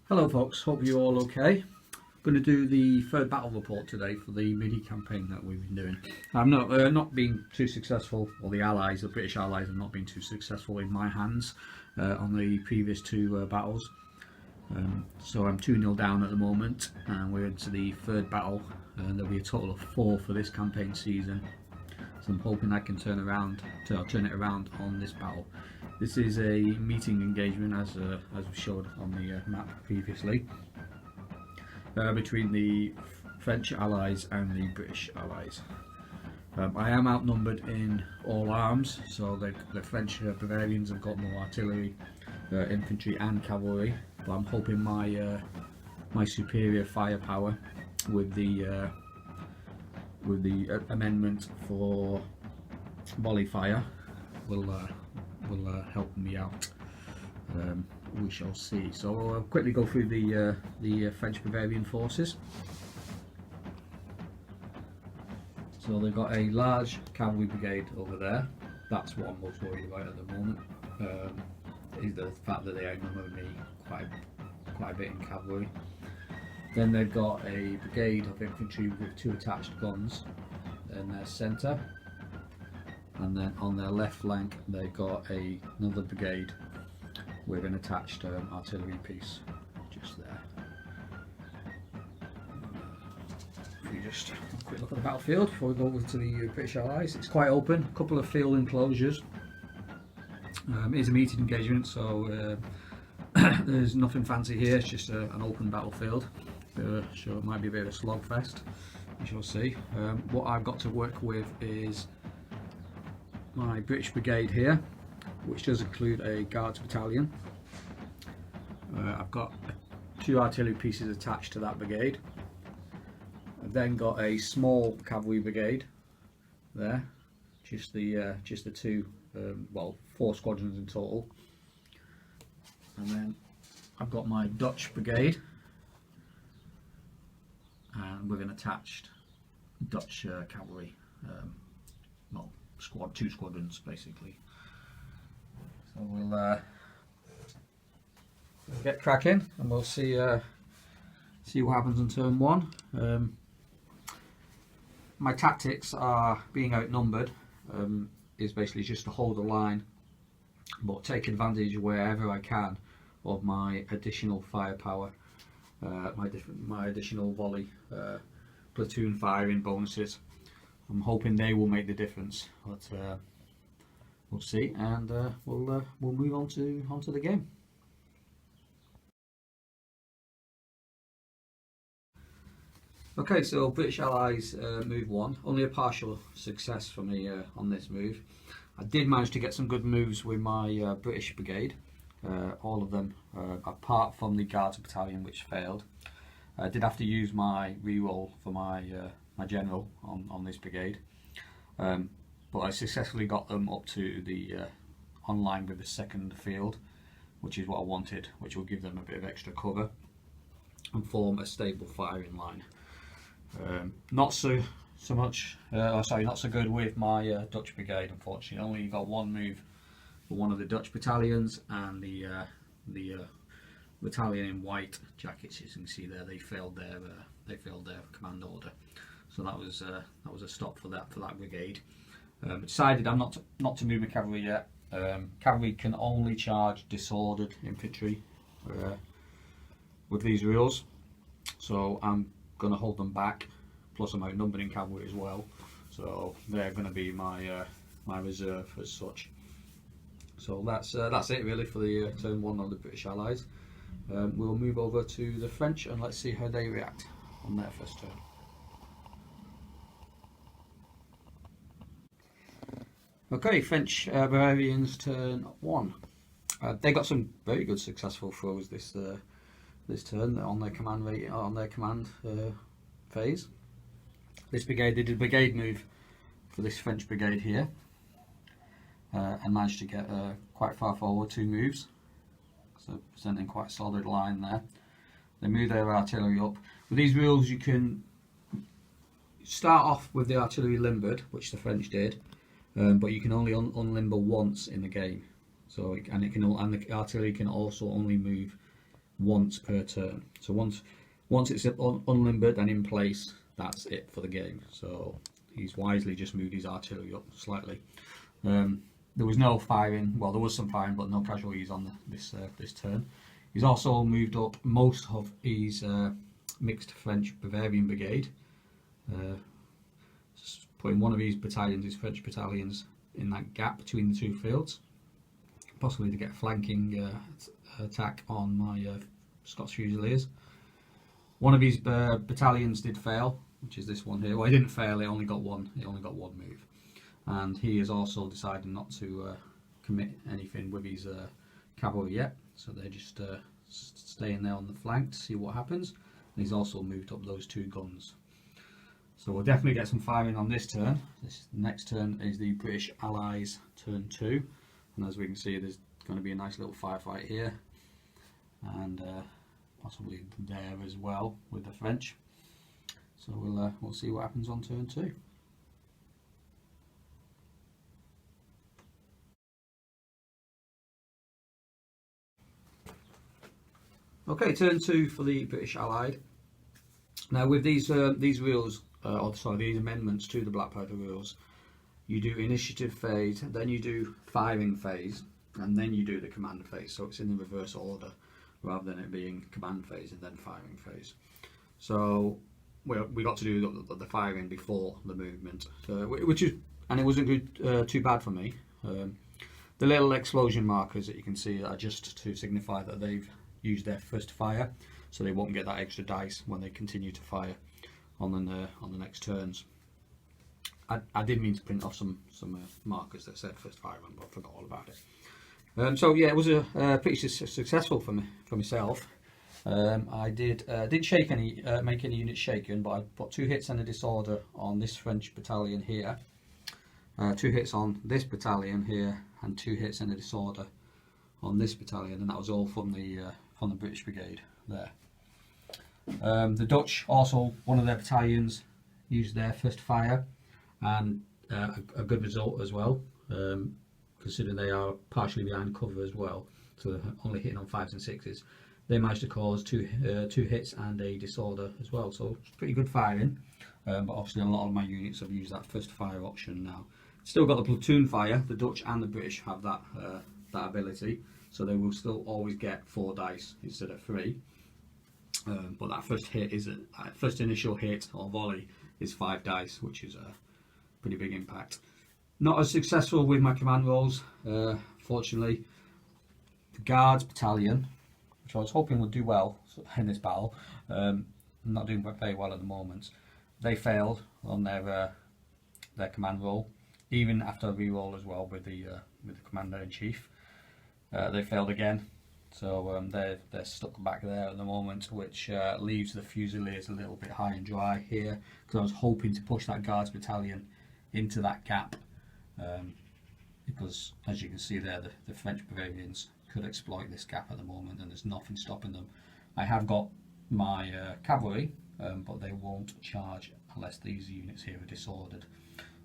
Hello folks, hope you're all okay. I'm going to do the third battle report today for the MIDI campaign that we've been doing. I'm not been too successful, or the allies, the British allies have not been too successful in my hands on the previous two battles. So I'm 2-0 down at the moment, and we're into the third battle, and there'll be a total of 4 for this campaign season. So I'm hoping I can turn it around on this battle. This is a meeting engagement, as we showed on the map previously, between the French allies and the British allies. I am outnumbered in all arms, so the French Bavarians have got more artillery, infantry and cavalry, but I'm hoping my superior firepower with the amendment for volley fire will help me out. We shall see. So I'll quickly go through the French Bavarian forces. So they've got a large cavalry brigade over there. That's what I'm most worried about at the moment. Is the fact that they outnumber me quite a bit in cavalry. Then they've got a brigade of infantry with 2 attached guns in their centre, and then on their left flank they've got another brigade with an attached artillery piece just there. If we just have a quick look at the battlefield before we go over to the British allies, it's quite open, a couple of field enclosures. It is a meeting engagement, so there's nothing fancy here, it's just an open battlefield. So it might be a bit of a slogfest, we shall see. What I've got to work with is my British brigade here, which does include a guards battalion. I've got 2 artillery pieces attached to that brigade. I've then got a small cavalry brigade there, just the 2, well, 4 squadrons in total. And then I've got my Dutch brigade, and with an attached Dutch cavalry, well, 2 squadrons basically. So we'll get cracking, and we'll see what happens in turn 1. My tactics are being outnumbered is basically just to hold the line, but take advantage wherever I can of my additional firepower, my additional volley, platoon firing bonuses. I'm hoping they will make the difference, but we'll see, and we'll move onto the game. Okay, so British allies move 1, only a partial success for me on this move. I did manage to get some good moves with my British brigade, all of them apart from the guards battalion, which failed. I did have to use my reroll for my general on this brigade, but I successfully got them up to the online with the 2nd field, which is what I wanted, which will give them a bit of extra cover and form a stable firing line. Not so good with my Dutch brigade, unfortunately. I only got 1 move for one of the Dutch battalions, and the battalion in white jackets, as you can see there, they failed their command order. So that was a stop for that brigade. Decided I'm not to move my cavalry yet. Cavalry can only charge disordered infantry with these rules, so I'm going to hold them back. Plus I'm outnumbered in cavalry as well, so they're going to be my reserve as such. So that's it really for the turn 1 of the British allies. We'll move over to the French and let's see how they react on their first turn. Okay, French Bavarians turn 1. They got some very good successful throws this turn on their command phase. This brigade, they did a brigade move for this French brigade here, and managed to get quite far forward, 2 moves, so presenting quite a solid line there. They move their artillery up. With these rules you can start off with the artillery limbered, which the French did, but you can only unlimber once in the game. So and the artillery can also only move once per turn. So once it's unlimbered and in place, that's it for the game. So he's wisely just moved his artillery up slightly. There was no firing, well there was some firing, but no casualties on this turn. He's also moved up most of his mixed French Bavarian brigade, putting one of his battalions, his French battalions, in that gap between the two fields, possibly to get a flanking attack on my Scots Fusiliers. One of his battalions did fail, which is this one here. Well, he didn't fail; he only got one. He only got one move, and he has also decided not to commit anything with his cavalry yet. So they're just staying there on the flank to see what happens. And he's also moved up those two guns. So we'll definitely get some firing on this turn. This next turn is the British Allies' turn 2, and as we can see, there's going to be a nice little firefight here, and possibly there as well with the French. So we'll see what happens on turn 2. Okay, turn 2 for the British Allied. Now with these rules, these amendments to the Black Powder rules, you do initiative phase, then you do firing phase, and then you do the command phase. So it's in the reverse order, rather than it being command phase and then firing phase. So we got to do the firing before the movement, and it wasn't too bad for me. The little explosion markers that you can see are just to signify that they've used their first fire, so they won't get that extra dice when they continue to fire on the next turns. I did mean to print off some markers that said first fire, but I forgot all about it. So yeah, it was a pretty successful for myself. I didn't make any units shaken, but I put 2 hits and a disorder on this French battalion here, 2 hits on this battalion here, and 2 hits and a disorder on this battalion, and that was all from the British brigade there. The Dutch also, one of their battalions used their first fire, and a good result as well, considering they are partially behind cover as well, so they're only hitting on 5s and 6s. They managed to cause two hits and a disorder as well, so it's pretty good firing. But obviously a lot of my units have used that first fire option now. Still got the platoon fire. The Dutch and the British have that ability, so they will still always get 4 dice instead of 3. But that first initial hit or volley is 5 dice, which is a pretty big impact. Not as successful with my command rolls, fortunately. The Guards battalion, which I was hoping would do well in this battle, not doing very well at the moment. They failed on their command roll, even after a re-roll as well with the commander in chief. They failed again, so they're stuck back there at the moment, which leaves the Fusiliers a little bit high and dry here, because I was hoping to push that Guards battalion into that gap, because as you can see there, the French Bavarians could exploit this gap at the moment, and there's nothing stopping them. I have got my cavalry, but they won't charge unless these units here are disordered,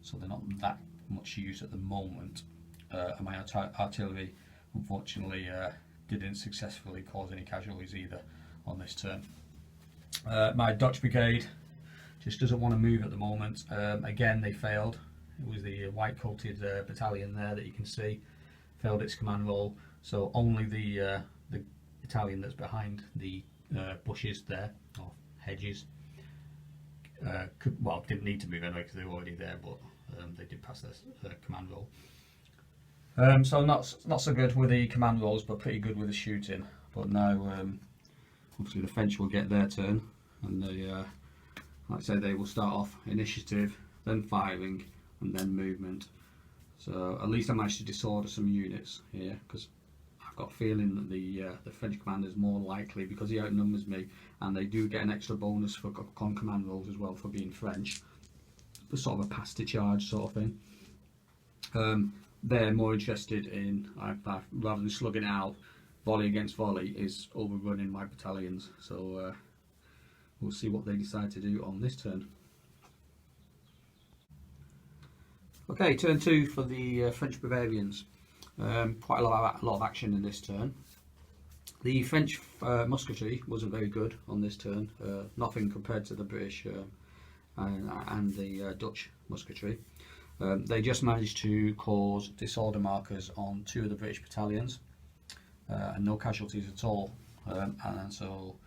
so they're not that much use at the moment. And my artillery unfortunately didn't successfully cause any casualties either on this turn. My Dutch brigade just doesn't want to move at the moment. Again, they failed. It was the white coated battalion there that you can see failed its command roll, so only the battalion that's behind the bushes there, or hedges, didn't need to move anyway because they were already there, but they did pass their command roll. So not so good with the command rolls, but pretty good with the shooting. But now obviously the French will get their turn, and they, like I say, they will start off initiative, then firing, and then movement. So at least I managed to disorder some units here, because I've got a feeling that the French commander is more likely, because he outnumbers me, and they do get an extra bonus for on command rolls as well for being French, for sort of a pass to charge sort of thing. They're more interested in, rather than slugging out, volley against volley, is overrunning my battalions. So we'll see what they decide to do on this turn. Okay, turn 2 for the French Bavarians. Quite a lot of action in this turn. The French musketry wasn't very good on this turn, nothing compared to the British and the Dutch musketry. They just managed to cause disorder markers on 2 of the British battalions and no casualties at all. And so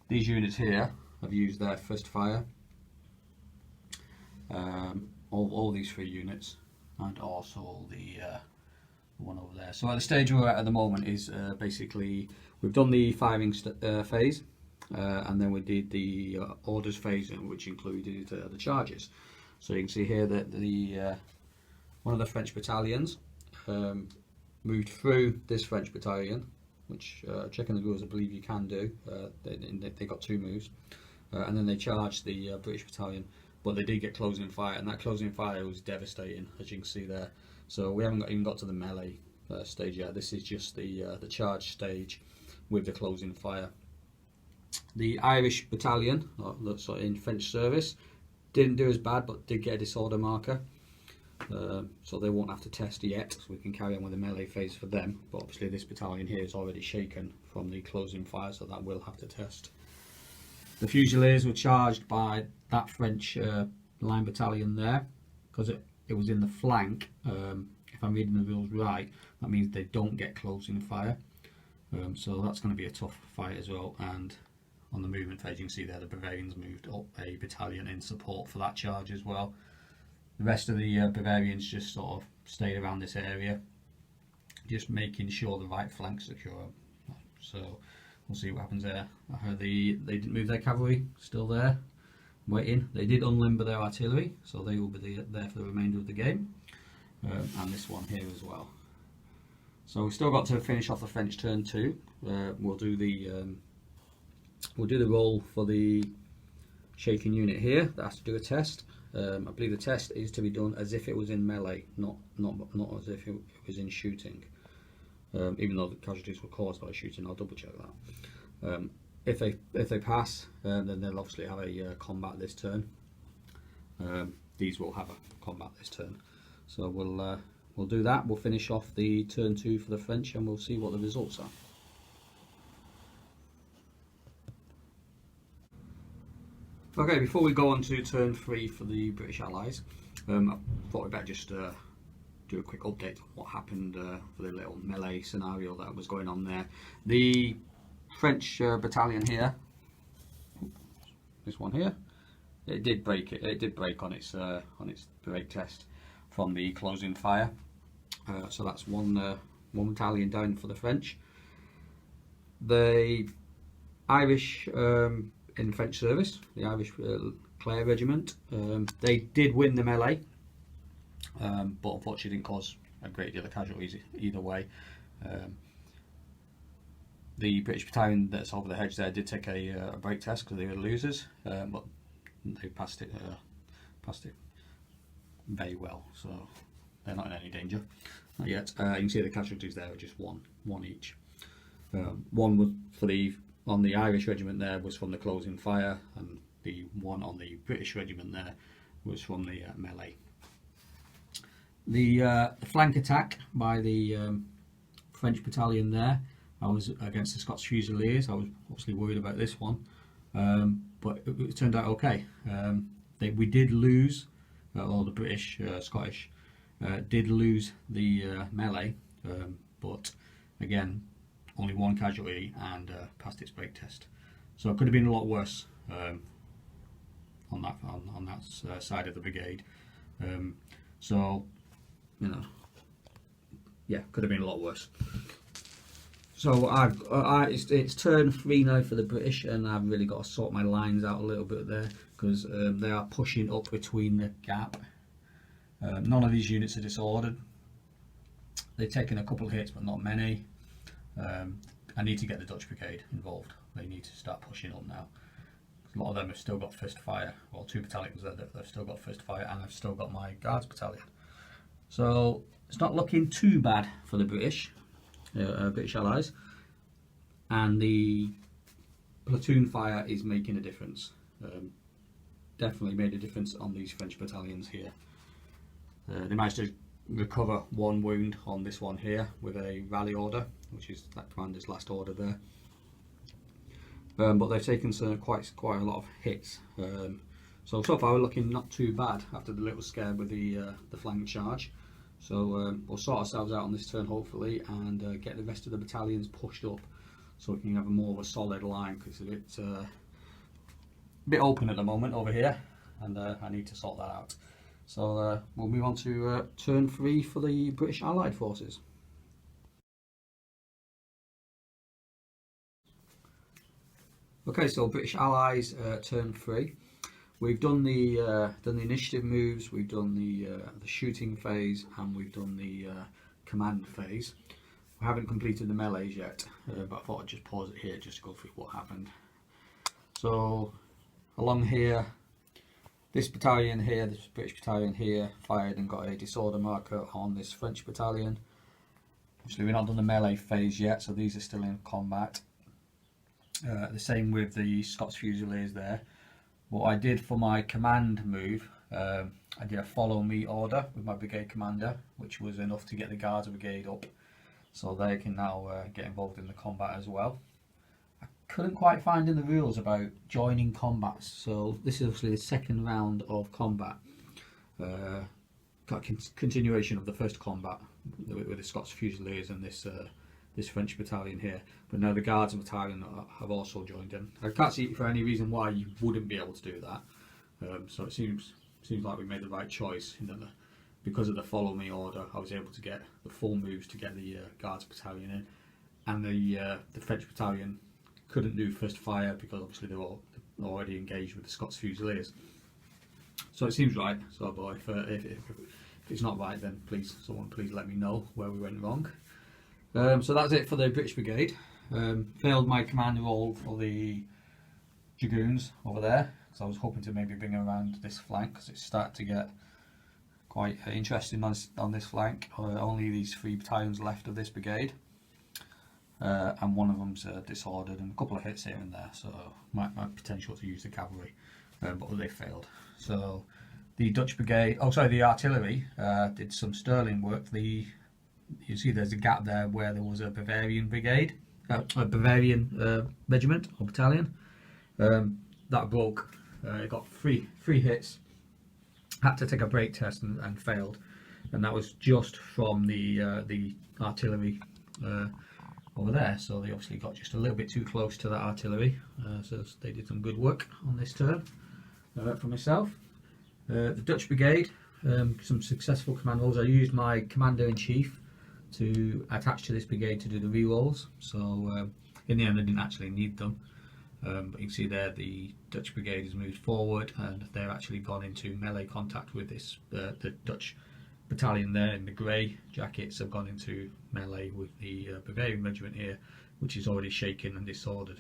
these units here have used their first fire, all these 3 units, and also the one over there. So at the stage we're at the moment is basically we've done the firing phase, and then we did the orders phase, which included the charges. So you can see here that the one of the French battalions moved through this French battalion, which checking the rules I believe you can do. They got 2 moves, and then they charged the British battalion, but they did get closing fire, and that closing fire was devastating, as you can see there. So we haven't even got to the melee stage yet. This is just the charge stage with the closing fire. The Irish battalion, that's in French service, didn't do as bad, but did get a disorder marker. So they won't have to test yet, so we can carry on with the melee phase for them. But obviously this battalion here is already shaken from the closing fire, so that will have to test. The Fusiliers were charged by that French line battalion there, because it was in the flank. If I'm reading the rules right, that means they don't get closing fire. So that's going to be a tough fight as well. And on the movement phase, you can see there the Bavarians moved up a battalion in support for that charge as well. The rest of the Bavarians just sort of stayed around this area, just making sure the right flank's secure. So we'll see what happens there. I heard they didn't move their cavalry, still there, waiting. They did unlimber their artillery, so they will be there for the remainder of the game. And this one here as well. So we've still got to finish off the French turn 2. We'll do the roll for the shaken unit here. That has to do a test. I believe the test is to be done as if it was in melee, not as if it was in shooting. Even though the casualties were caused by shooting, I'll double check that. If they pass, then they'll obviously have a combat this turn. These will have a combat this turn. So we'll do that. We'll finish off the turn 2 for the French, and we'll see what the results are. Okay, before we go on to turn 3 for the British Allies, I thought we'd better just do a quick update on what happened for the little melee scenario that was going on there. The French battalion here, this one here, it did break on its break test from the closing fire. So that's one battalion down for the French. The Irish in French service, the Irish Clare Regiment, they did win the melee, but unfortunately didn't cause a great deal of casualties either way. The British battalion that's over the hedge there did take a break test because they were losers, but they passed it very well, so they're not in any danger, not yet. You can see the casualties there are just one each. One was on the Irish regiment there was from the closing fire, and the one on the British regiment there was from the melee. The flank attack by the French battalion there, I was against the Scots Fusiliers. I was obviously worried about this one, but it turned out okay. We did lose, or the British Scottish did lose the melee, but again only one casualty and passed its break test. So it could have been a lot worse on that side of the brigade. So you know, yeah, could have been a lot worse. So it's turn 3 now for the British, and I've really got to sort my lines out a little bit there because they are pushing up between the gap. None of these units are disordered. They've taken a couple of hits, but not many. I need to get the Dutch brigade involved. They need to start pushing up now. A lot of them have still got first fire. Well, 2 battalions there, they've still got first fire, and I've still got my Guards battalion. So it's not looking too bad for the British Allies, and the platoon fire is making a difference. Definitely made a difference on these French battalions here. They managed to recover 1 wound on this one here with a rally order, which is that commander's last order there. But they've taken quite a lot of hits. So far we're looking not too bad after the little scare with the flank charge. So we'll sort ourselves out on this turn hopefully, and get the rest of the battalions pushed up so we can have more of a solid line, because it's a bit open at the moment over here, and I need to sort that out. So we'll move on to turn 3 for the British Allied Forces. Okay, so British Allies, turn 3. We've done the initiative moves, we've done the shooting phase, and we've done the command phase. We haven't completed the melees yet, but I thought I'd just pause it here just to go through what happened. So along here, this battalion here, this British battalion here, fired and got a disorder marker on this French battalion. Obviously we've not done the melee phase yet, so these are still in combat. The same with the Scots Fusiliers there. What I did for my command move, I did a follow me order with my brigade commander, which was enough to get the Guards Brigade up, so they can now get involved in the combat as well. I couldn't quite find in the rules about joining combats, so this is obviously the second round of combat. Continuation of the first combat with the Scots Fusiliers and this French battalion here, but now the Guards battalion have also joined in. I can't see for any reason why you wouldn't be able to do that. So it seems like we made the right choice in that because of the follow me order, I was able to get the full moves to get the Guards battalion in, and the French battalion couldn't do first fire because obviously they were already engaged with the Scots Fusiliers. So it seems right. So, boy, if it's not right, then someone please let me know where we went wrong. So that's it for the British Brigade. Failed my command role for the Dragoons over there, because I was hoping to maybe bring them around this flank, because it's starting to get quite interesting on this flank. Only these 3 battalions left of this brigade, and one of them's disordered, and a couple of hits here and there, so might potential to use the cavalry, but they failed. So the Dutch brigade, the artillery did some sterling work. You see there's a gap there where there was a Bavarian brigade, a Bavarian regiment or battalion. That broke. It got three hits, had to take a break test and failed, and that was just from the artillery over there. So they obviously got just a little bit too close to that artillery. So they did some good work on this turn for myself. The Dutch brigade, some successful command rolls. I used my commander-in-chief to attach to this brigade to do the re-rolls, so in the end I didn't actually need them, but you can see there the Dutch brigade has moved forward, and they're actually gone into melee contact with this the Dutch battalion there in the grey jackets have gone into melee with the Bavarian regiment here, which is already shaken and disordered.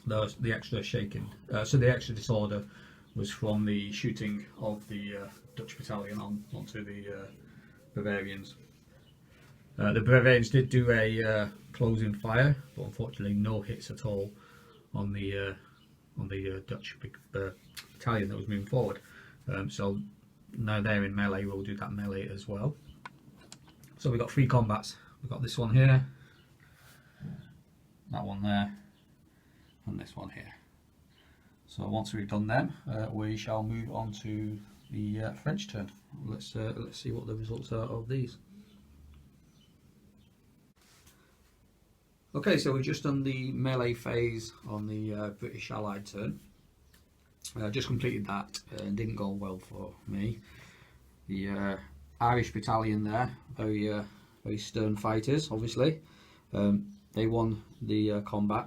The extra shaken, so the extra disorder was from the shooting of the Dutch battalion onto the Bavarians. The Bavarians did do a closing fire, but unfortunately no hits at all on the Dutch battalion that was moving forward. So now they're in melee, we'll do that melee as well. So we've got 3 combats. We've got this one here, that one there, and this one here. So once we've done them, we shall move on to the French turn. Let's see what the results are of these. Okay, so we've just done the melee phase on the British Allied turn. Just completed that, and didn't go well for me. The Irish battalion there, very stern fighters, obviously. They won the combat,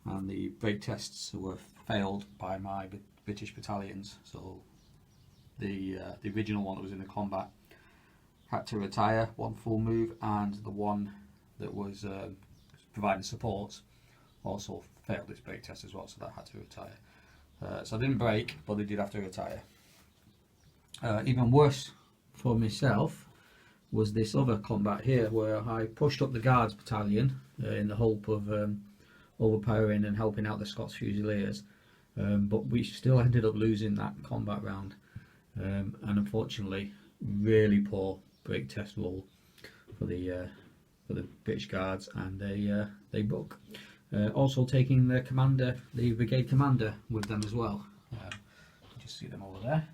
and the break tests were failed by my British battalions. So the original one that was in the combat had to retire, one full move, and the one that was providing support also failed its break test as well, so that had to retire. So I didn't break, but they did have to retire. Even worse for myself was this other combat here, where I pushed up the Guards battalion in the hope of overpowering and helping out the Scots Fusiliers, but we still ended up losing that combat round, and unfortunately really poor break test roll for the for the British Guards, and they broke. Also taking the commander, the brigade commander, with them as well. You just see them over there.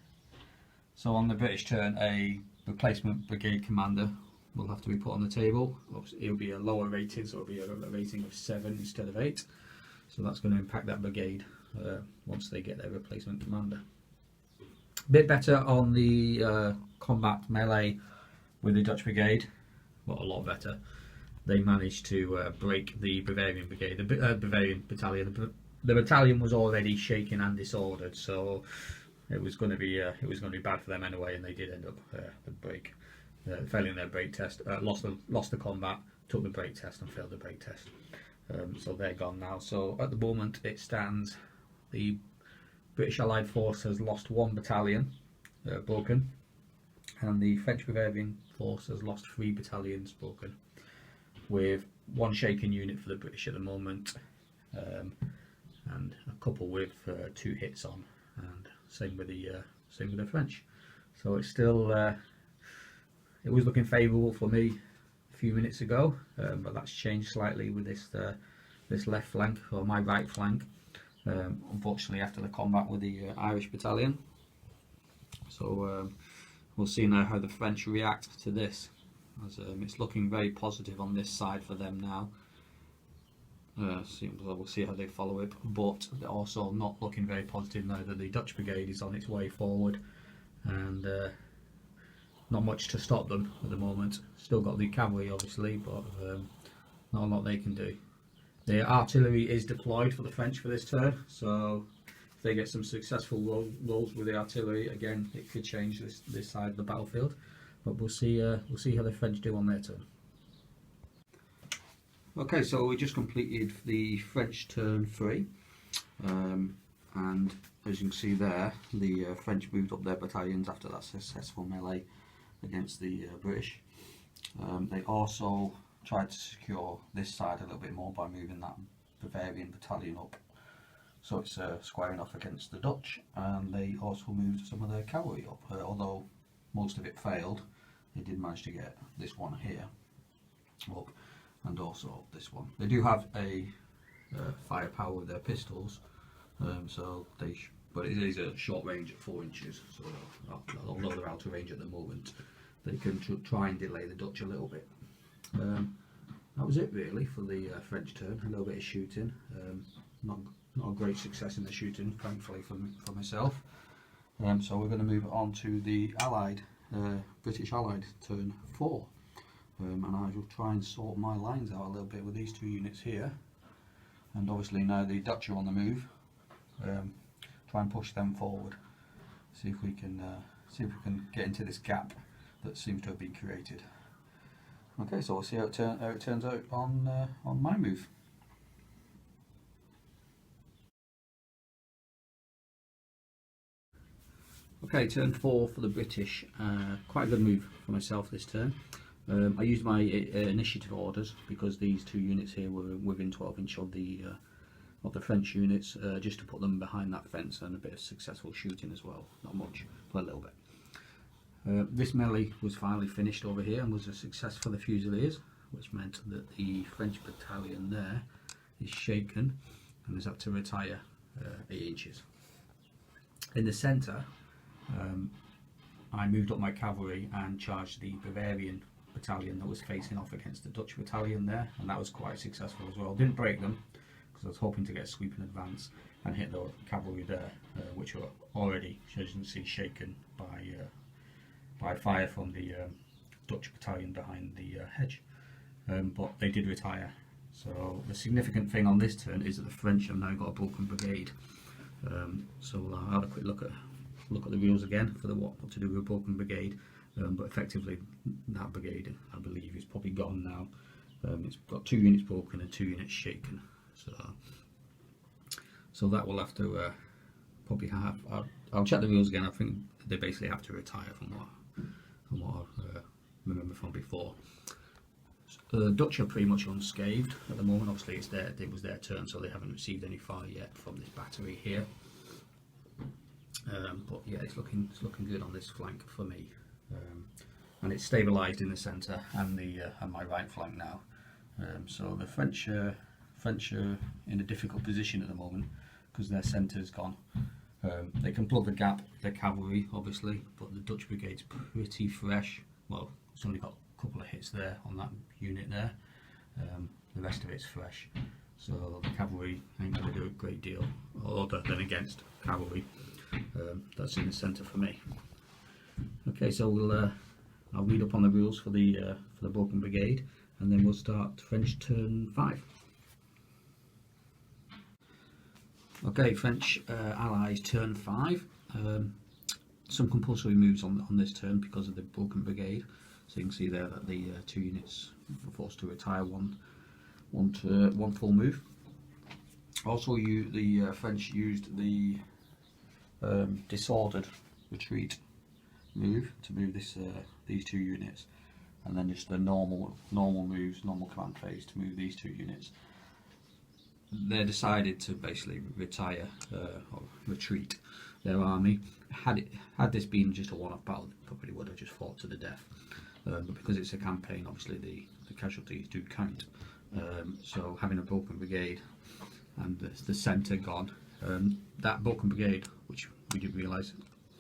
So on the British turn, a replacement brigade commander will have to be put on the table. Obviously, it'll be a lower rating, so it'll be a rating of 7 instead of 8. So that's going to impact that brigade once they get their replacement commander. A bit better on the combat melee with the Dutch brigade, well, a lot better. They managed to break the Bavarian brigade, the Bavarian battalion. The battalion was already shaken and disordered, so it was going to be bad for them anyway, and they did end up failing their break test. Lost the combat, took the break test, and failed the break test. So they're gone now. So at the moment it stands, the British Allied force has lost 1 battalion, broken, and the French Bavarian force has lost 3 battalions, broken, with 1 shaken unit for the British at the moment, and a couple with 2 hits on, and same with the French. So it's still it was looking favourable for me a few minutes ago, but that's changed slightly with this left flank, or my right flank, unfortunately after the combat with the Irish battalion. So we'll see now how the French react to this, as it's looking very positive on this side for them now. We'll see how they follow it, but they're also not looking very positive now that the Dutch brigade is on its way forward, and not much to stop them at the moment. Still got the cavalry obviously, but not a lot they can do. The artillery is deployed for the French for this turn, so if they get some successful rolls with the artillery, again it could change this side of the battlefield. But we'll see how the French do on their turn. Okay, so we just completed the French turn 3, and as you can see there, the French moved up their battalions after that successful melee against the British. They also tried to secure this side a little bit more by moving that Bavarian battalion up, so it's squaring off against the Dutch, and they also moved some of their cavalry up, although most of it failed. They did manage to get this one here up, and also this one. They do have a firepower with their pistols, but it is a short range at 4 inches, so although they're out of range at the moment, they can try and delay the Dutch a little bit. That was it really for the French turn. A little bit of shooting, not a great success in the shooting, thankfully for myself. So we're going to move on to the Allied, British Allied turn 4, and I will try and sort my lines out a little bit with these 2 units here. And obviously now the Dutch are on the move. Try and push them forward. See if we can get into this gap that seems to have been created. Okay, so we'll see how it turns out on my move. Okay, turn 4 for the British. Quite a good move for myself this turn. I used my initiative orders because these 2 units here were within 12 inch of the French units, just to put them behind that fence, and a bit of successful shooting as well. Not much, but a little bit. This melee was finally finished over here and was a success for the Fusiliers, which meant that the French battalion there is shaken and has had to retire 8 inches. In the centre, I moved up my cavalry and charged the Bavarian battalion that was facing off against the Dutch battalion there, and that was quite successful as well. Didn't break them because I was hoping to get a sweep in advance and hit the cavalry there, which were already, as you can see, shaken by fire from the Dutch battalion behind the hedge, but they did retire. So the significant thing on this turn is that the French have now got a broken brigade. So I'll have a quick look at the rules again for what to do with a broken brigade, but effectively that brigade, I believe, is probably gone now. It's got 2 units broken and 2 units shaken, so that will have to probably have. I'll check the rules again. I think they basically have to retire from what I remember from before. So the Dutch are pretty much unscathed at the moment. Obviously it was their turn, so they haven't received any fire yet from this battery here. But yeah, it's looking good on this flank for me. and it's stabilised in the centre and my right flank now. So the French are in a difficult position at the moment because their centre's gone. They can plug the gap with their cavalry, obviously, but the Dutch brigade's pretty fresh. Well, it's only got a couple of hits there on that unit there. The rest of it's fresh, so the cavalry ain't going to do a great deal other than against cavalry. That's in the centre for me. Okay, so I'll read up on the rules for the broken brigade, and then we'll start French turn 5. Okay, French allies turn 5. Some compulsory moves on this turn because of the broken brigade. So you can see there that the 2 units were forced to retire one full move. Also, the French used the disordered retreat move to move these 2 units, and then just the normal moves, normal command phase to move these 2 units. They decided to basically retire or retreat their army. Had this been just a one-off battle, they probably would have just fought to the death. But because it's a campaign, obviously the casualties do count. So having a broken brigade and the centre gone, that broken brigade, which we didn't realise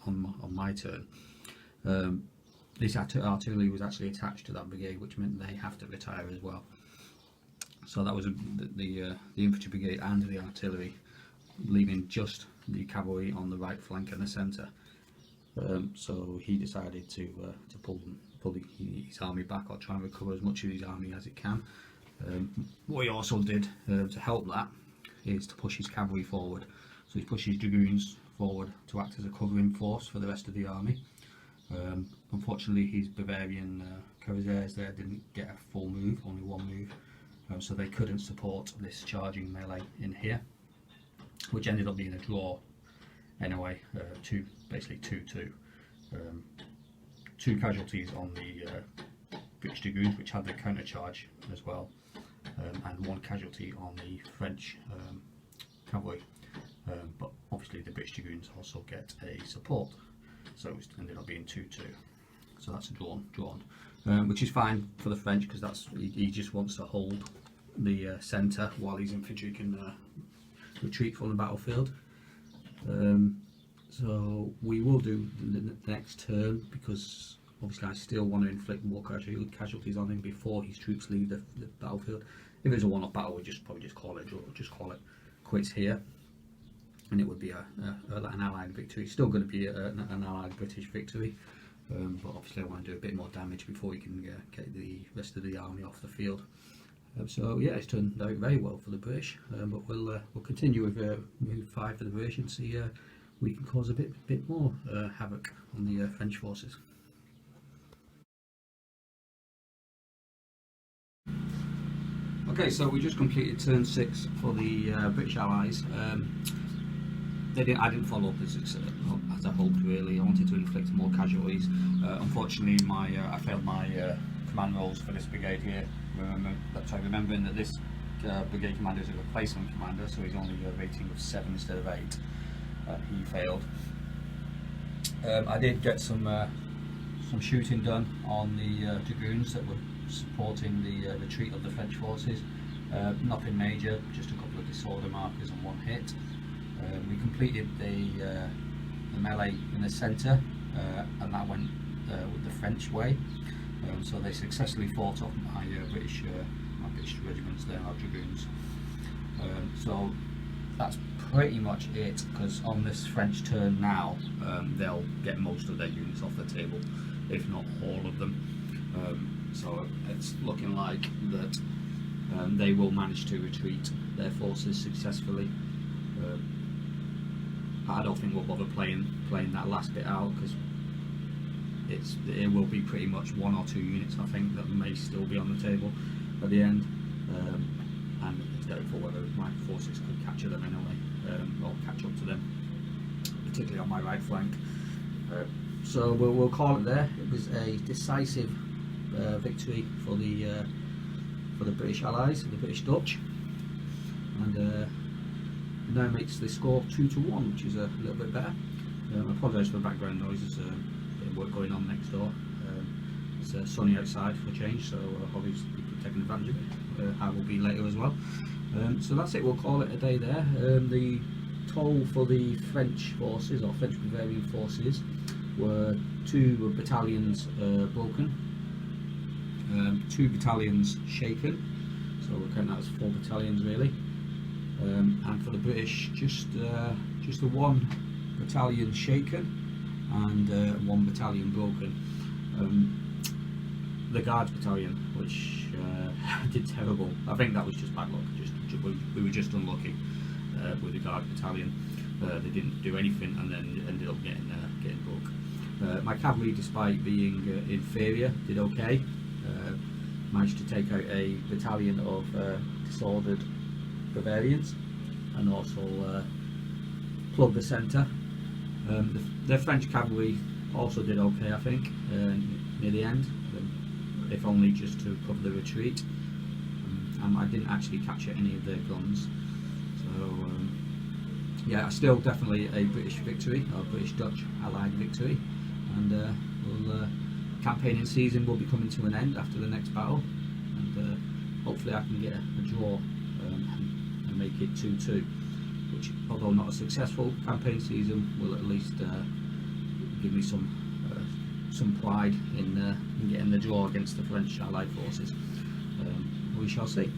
on my turn, this artillery was actually attached to that brigade, which meant they have to retire as well. So that was the infantry brigade and the artillery, leaving just the cavalry on the right flank and the centre. So he decided to pull his army back, or try and recover as much of his army as it can. What he also did to help that is to push his cavalry forward. So he pushed his dragoons forward to act as a covering force for the rest of the army. Unfortunately, his Bavarian cuirassiers there didn't get a full move, only one move. So they couldn't support this charging melee in here, which ended up being a draw anyway, basically 2-2. 2 casualties on the British dragoons, which had the counter charge as well, and 1 casualty on the French cavalry. But obviously the British dragoons also get a support, so it ended up being 2-2. So that's a drawn, which is fine for the French, because he just wants to hold the centre while his infantry can retreat from the battlefield. So we will do the next turn, because obviously I still want to inflict more casualties on him before his troops leave the battlefield. If it's a one-off battle, we probably just call it quits here, and it would be an Allied victory. It's still going to be an Allied British victory. But obviously I want to do a bit more damage before we can get the rest of the army off the field. So yeah, it's turned out very well for the British, but we'll continue with move 5 for the British and see we can cause a bit more havoc on the French forces. Okay, so we just completed turn 6 for the British Allies. I didn't follow up as I hoped, really. I wanted to inflict more casualties. Unfortunately, I failed my command roles for this brigade here. Remembering that this brigade commander is a replacement commander, so he's only a rating of 7 instead of 8. He failed. I did get some shooting done on the dragoons that were supporting the retreat of the French forces. Nothing major, just a couple of disorder markers and 1 hit. We completed the melee in the centre, and that went with the French way. So they successfully fought off my British regiments there, our dragoons. So that's pretty much it, because on this French turn now, they'll get most of their units off the table, if not all of them. So it's looking like that they will manage to retreat their forces successfully. I don't think we'll bother playing that last bit out, because it will be pretty much 1 or 2 units, I think, that may still be on the table at the end, and it's doubtful whether my forces could capture them anyway, or catch up to them, particularly on my right flank. So we'll call it there. It was a decisive victory for the British Allies, the British Dutch, and now makes the score 2-1, which is a little bit better. I apologise for the background noises, a bit of work going on next door. It's sunny outside for a change, so obviously people taking advantage of it. I will be later as well. So that's it, we'll call it a day there. The toll for the French forces, or French Bavarian forces, were 2 battalions broken, 2 battalions shaken, so we're counting that as 4 battalions really, and for the British just the 1 battalion shaken and 1 battalion broken. The Guards battalion, which did terrible. I think that was just bad luck. We were just unlucky with the Guard battalion. They didn't do anything and then ended up getting broke. My cavalry, despite being inferior, did okay. Managed to take out a battalion of disordered Bavarians and also plug the centre. The French cavalry also did okay, I think, near the end, if only just to cover the retreat. I didn't actually capture any of their guns, so yeah, still definitely a British victory, or British-Dutch allied victory, and campaigning season will be coming to an end after the next battle, and hopefully I can get a draw and make it 2-2, which, although not a successful campaign season, will at least give me some pride in getting the draw against the French allied forces. We shall see.